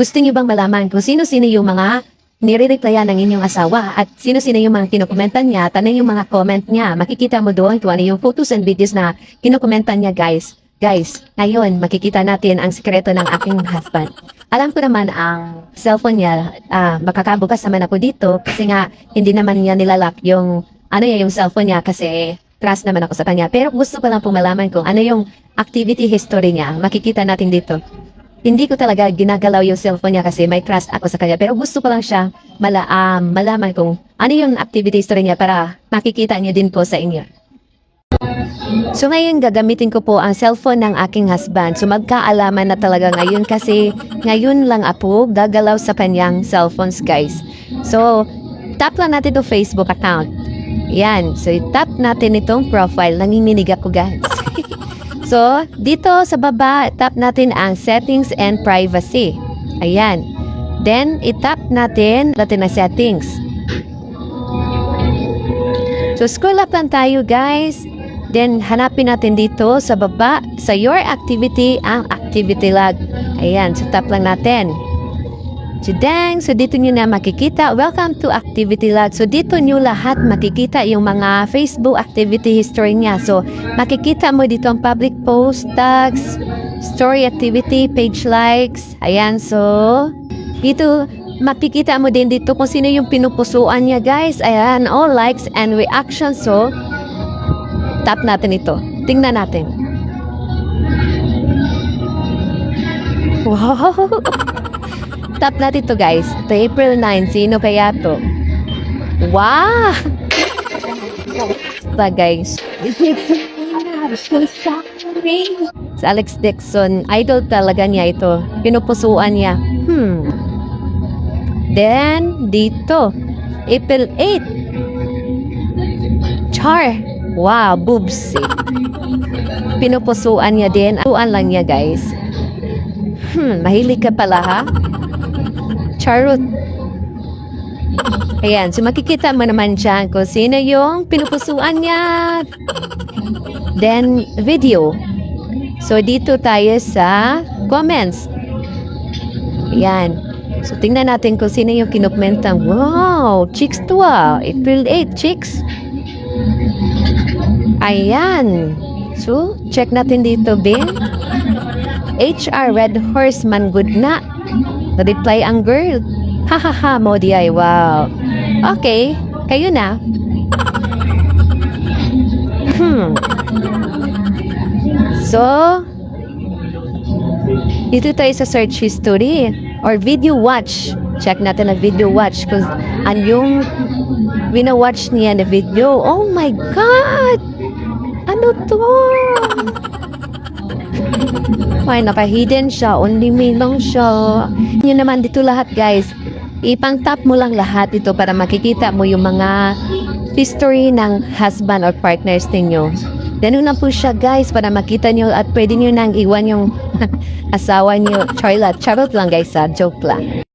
Gusto niyo bang malaman kung sino-sino yung mga nire-replyan ng inyong asawa at sino-sino yung mga kinukomentan niya at ano yung mga comment niya? Makikita mo doon kung ano yung photos and videos na kinukomentan niya, guys. Guys, ngayon makikita natin ang sikreto ng aking husband. Alam ko naman ang cellphone niya, makakabukas naman ako dito kasi nga hindi naman niya nilalak yung yung cellphone niya kasi trust naman ako sa kanya. Pero gusto ko lang pong malaman kung ano yung activity history niya. Makikita natin dito. Hindi ko talaga ginagalaw yung cellphone niya kasi may trust ako sa kanya. Pero gusto ko lang siya malaman kung ano yung activity history niya para makikita niyo din po sa inyo. So ngayon gagamitin ko po ang cellphone ng aking husband. So magkaalaman na talaga ngayon kasi ngayon lang ako gagalaw sa kanyang cellphones, guys. So tap lang natin itong Facebook account. Yan. So tap natin itong profile. Nanginginig ako, guys. So dito sa baba, tap natin ang settings and privacy. Ayan. Then itap natin ang settings. So scroll up lang tayo, guys. Then, hanapin natin dito sa baba, sa your activity, ang activity log. Ayan, so tap lang natin. So, so dito nyo na makikita, welcome to activity log. So, dito nyo lahat makikita yung mga Facebook activity history niya. So, makikita mo dito ang public post, tags, story activity, page likes. Ayan, so, dito, makikita mo din dito kung sino yung pinupusuan niya, guys. Ayan, all likes and reactions. So, tap natin ito. Tingnan natin. Wow! Tap natin ito, guys. Ito, April 9. Sino kaya to? Wow! Ito, guys. Si Alex Dixon. Idol talaga niya ito. Pinupusuan niya. Then, dito. April 8. Char. Wow, boobs. Pinupusuan niya din. Pusuan lang niya, guys. Mahilig ka pala, ha? Charot. Ayan, so makikita mo naman dyan kung sino yung pinupusuan niya. Then, video. So, dito tayo sa comments. Ayan. So, tingnan natin kung sino yung kinukomentang. Wow, chicks to April 8, chicks. Ayan. So, check natin dito, Ben. HR Red Horse Man good na. Na-reply ang girl. Hahaha, Modi ay. Wow. Okay. Kayo na. So, dito tayo sa search history or video watch. Check natin ang video watch kung yung wina-watch niya na video. Oh my God! Ano to? Ay, naka-hidden siya. Only me lang siya. Yun naman dito lahat, guys. Ipang-tap mo lang lahat ito para makikita mo yung mga history ng husband or partners ninyo. Ganun na po siya, guys, para makita nyo at pwede nyo nang iwan yung asawa nyo. Charot lang, guys, ha? Joke lang.